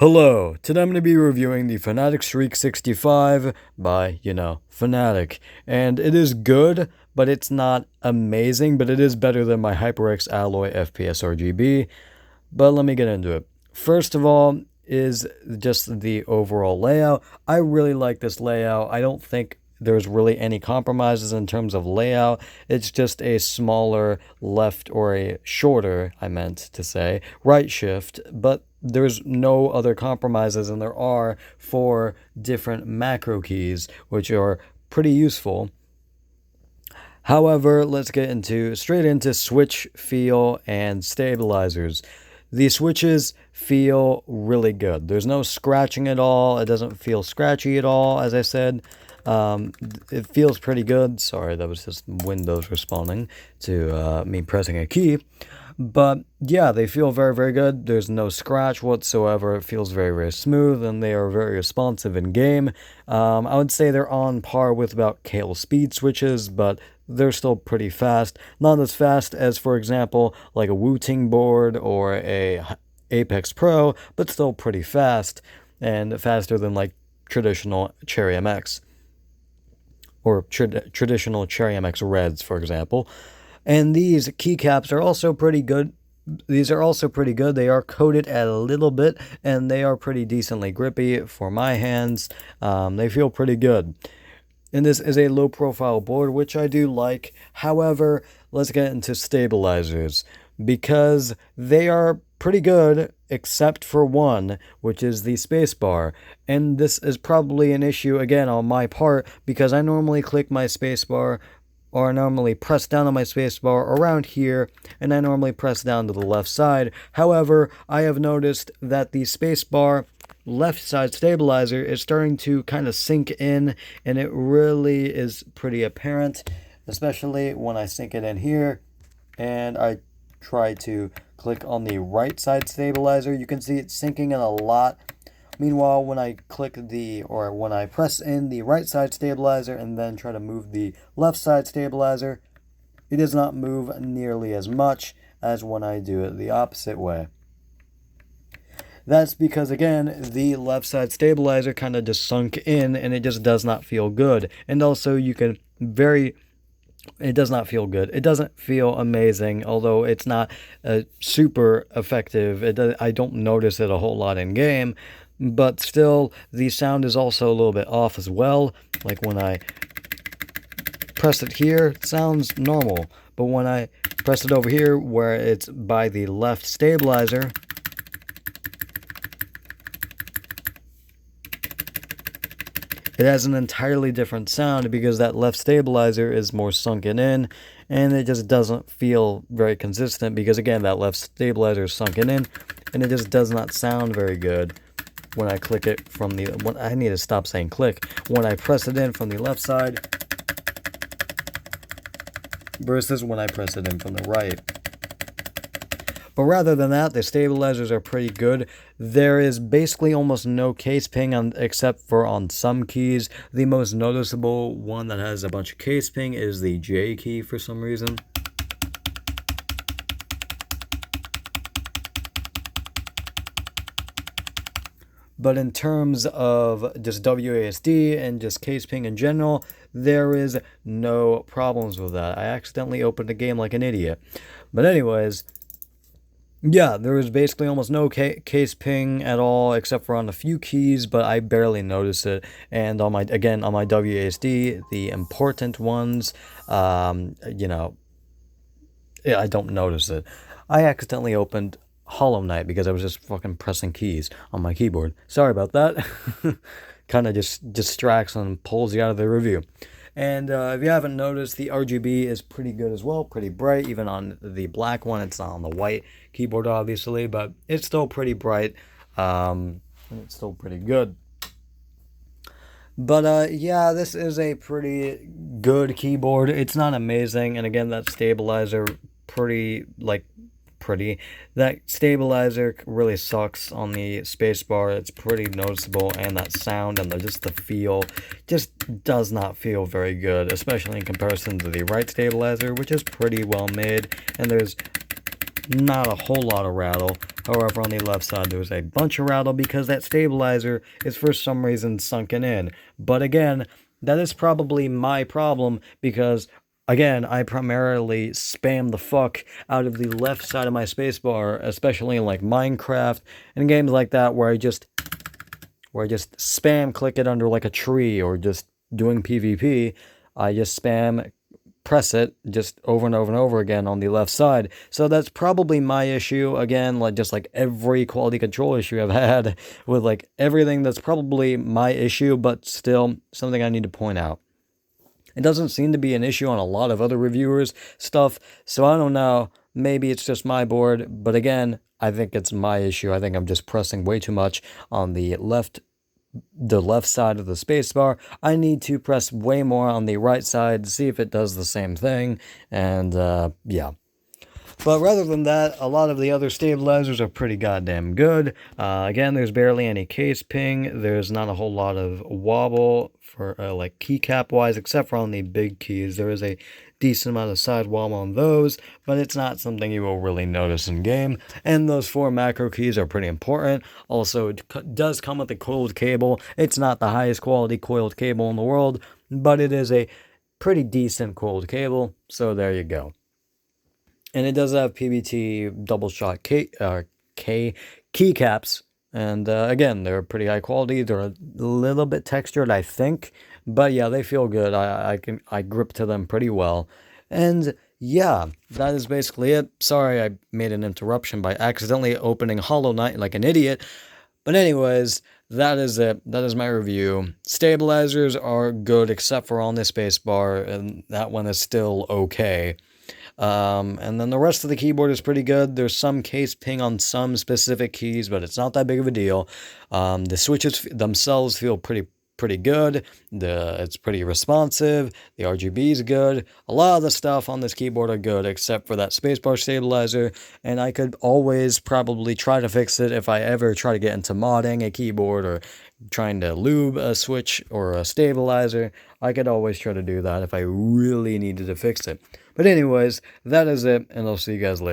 Hello, today I'm going to be reviewing the Fnatic Streak65 by, Fnatic. And it is good, but it's not amazing, but it is better than my HyperX Alloy FPS RGB. But let me get into it. First of all is just the overall layout. I really like this layout. I don't think there's really any compromises in terms of layout. It's just a smaller left, or a shorter, I meant to say, right shift, but there's no other compromises, and there are 4 different macro keys, which are pretty useful. However, let's get straight into switch, feel, and stabilizers. The switches feel really good. There's no scratching at all. It doesn't feel scratchy at all, as I said. It feels pretty good. Sorry, that was just Windows responding to me pressing a key. But yeah, they feel very, very good. There's no scratch whatsoever. It feels very, very smooth, and they are very responsive in game. I would say they're on par with about Kale speed switches, but they're still pretty fast. Not as fast as, for example, like a Wu-Ting board or a Apex Pro, but still pretty fast, and faster than like traditional Cherry MX or traditional Cherry MX Reds, for example. And these keycaps are also pretty good. These are also pretty good. They are coated a little bit, and they are pretty decently grippy for my hands. They feel pretty good. And this is a low-profile board, which I do like. However, let's get into stabilizers, because they are pretty good, except for one, which is the spacebar. And this is probably an issue, again, on my part, because I normally click my spacebar, or I normally press down on my spacebar around here, and I normally press down to the left side. However, I have noticed that the spacebar left side stabilizer is starting to kind of sink in, and it really is pretty apparent, especially when I sink it in here, and I try to click on the right side stabilizer. You can see it sinking in a lot. Meanwhile, when I when I press in the right side stabilizer and then try to move the left side stabilizer, it does not move nearly as much as when I do it the opposite way. That's because, again, the left side stabilizer kind of just sunk in, and it just does not feel good. And also, it does not feel good. It doesn't feel amazing, although it's not super effective. I don't notice it a whole lot in game. But still, the sound is also a little bit off as well. Like when I press it here, it sounds normal. But when I press it over here, where it's by the left stabilizer, it has an entirely different sound, because that left stabilizer is more sunken in, and it just doesn't feel very consistent, because again, that left stabilizer is sunken in, and it just does not sound very good. When I click it from I need to stop saying click. When I press it in from the left side versus when I press it in from the right. But rather than that, the stabilizers are pretty good. There is basically almost no case ping except for on some keys. The most noticeable one that has a bunch of case ping is the J key for some reason. But in terms of just WASD and just case ping in general, there is no problems with that. I accidentally opened the game like an idiot. But anyways, yeah, there is basically almost no case ping at all, except for on a few keys, but I barely notice it. And on my WASD, the important ones, yeah, I don't notice it. I accidentally opened Hollow Knight because I was just fucking pressing keys on my keyboard. Sorry about that. Kind of just distracts and pulls you out of the review. And if you haven't noticed, the RGB is pretty good as well, pretty bright. Even on the black one, it's not on the white keyboard, obviously, but it's still pretty bright. And it's still pretty good. But yeah, this is a pretty good keyboard. It's not amazing, and again, that stabilizer that stabilizer really sucks on the spacebar. It's pretty noticeable, and that sound and the feel just does not feel very good, especially in comparison to the right stabilizer, which is pretty well made. And there's not a whole lot of rattle. However, on the left side, there's a bunch of rattle because that stabilizer is for some reason sunken in. But again, that is probably my problem because, again, I primarily spam the fuck out of the left side of my spacebar, especially in like Minecraft and games like that where I just spam click it under like a tree, or just doing PvP. I just spam press it just over and over and over again on the left side. So that's probably my issue. Again, like just like every quality control issue I've had with like everything, that's probably my issue, but still something I need to point out. It doesn't seem to be an issue on a lot of other reviewers' stuff, so I don't know. Maybe it's just my board, but again, I think it's my issue. I think I'm just pressing way too much on the left side of the spacebar. I need to press way more on the right side to see if it does the same thing, and yeah. But rather than that, a lot of the other stabilizers are pretty goddamn good. Again, there's barely any case ping. There's not a whole lot of wobble for like keycap wise, except for on the big keys. There is a decent amount of side wobble on those, but it's not something you will really notice in game. And those 4 macro keys are pretty important. Also, it does come with a coiled cable. It's not the highest quality coiled cable in the world, but it is a pretty decent coiled cable. So there you go. And it does have PBT double shot keycaps. And again, they're pretty high quality. They're a little bit textured, I think. But yeah, they feel good. I grip to them pretty well. And yeah, that is basically it. Sorry I made an interruption by accidentally opening Hollow Knight like an idiot. But anyways, that is it. That is my review. Stabilizers are good except for on the spacebar, and that one is still okay. And then the rest of the keyboard is pretty good. There's some case ping on some specific keys, but it's not that big of a deal. The switches themselves feel pretty good. It's pretty responsive. The RGB is good. A lot of the stuff on this keyboard are good, except for that spacebar stabilizer. And I could always probably try to fix it if I ever try to get into modding a keyboard or trying to lube a switch or a stabilizer. I could always try to do that if I really needed to fix it. But anyways, that is it, and I'll see you guys later.